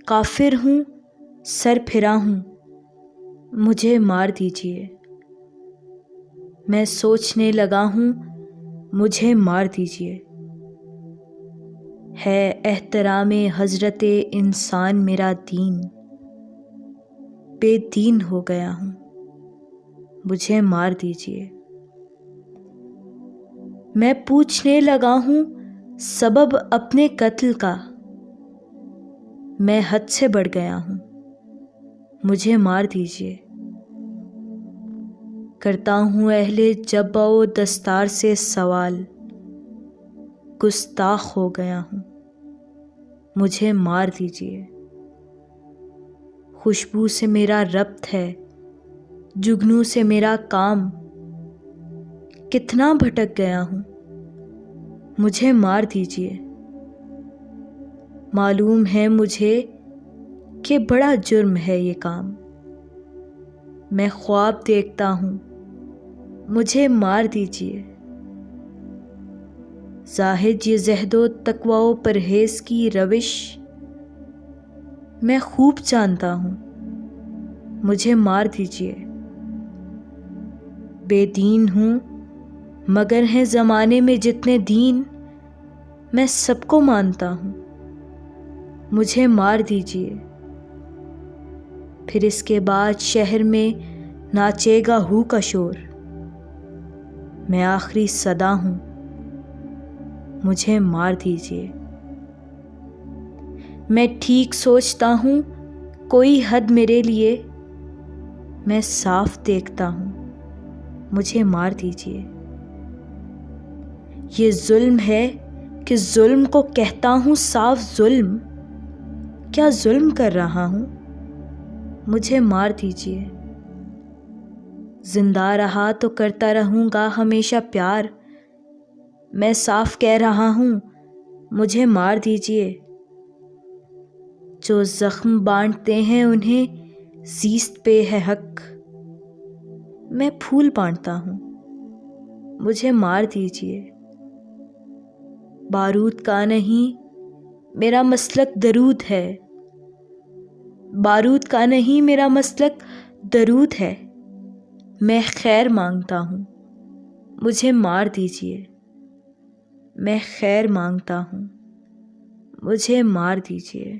کافر ہوں، سر پھرا ہوں، مجھے مار دیجیے۔ میں سوچنے لگا ہوں، مجھے مار دیجیے۔ ہے احترام حضرت انسان میرا دین، بے دین ہو گیا ہوں، مجھے مار دیجیے۔ میں پوچھنے لگا ہوں سبب اپنے قتل کا، میں حد سے بڑھ گیا ہوں، مجھے مار دیجیے۔ کرتا ہوں اہل جبہ و دستار سے سوال، گستاخ ہو گیا ہوں، مجھے مار دیجیے۔ خوشبو سے میرا ربط ہے، جگنو سے میرا کام، کتنا بھٹک گیا ہوں، مجھے مار دیجیے۔ معلوم ہے مجھے کہ بڑا جرم ہے یہ کام، میں خواب دیکھتا ہوں، مجھے مار دیجیے۔ زاہد یہ زہد و تقوی و پرہیز کی روش میں خوب جانتا ہوں، مجھے مار دیجیے۔ بے دین ہوں مگر ہیں زمانے میں جتنے دین، میں سب کو مانتا ہوں، مجھے مار دیجیے۔ پھر اس کے بعد شہر میں ناچے گا ہو کا شور، میں آخری صدا ہوں، مجھے مار دیجیے۔ میں ٹھیک سوچتا ہوں کوئی حد میرے لیے، میں صاف دیکھتا ہوں، مجھے مار دیجیے۔ یہ ظلم ہے کہ ظلم کو کہتا ہوں صاف ظلم، کیا ظلم کر رہا ہوں، مجھے مار دیجیے۔ زندہ رہا تو کرتا رہوں گا ہمیشہ پیار، میں صاف کہہ رہا ہوں، مجھے مار دیجیے۔ جو زخم بانٹتے ہیں انہیں زیست پہ ہے حق، میں پھول بانٹتا ہوں، مجھے مار دیجیے۔ بارود کا نہیں میرا مسلک درود ہے، بارود کا نہیں میرا مسلک درود ہے، میں خیر مانگتا ہوں، مجھے مار دیجیے۔ میں خیر مانگتا ہوں، مجھے مار دیجیے۔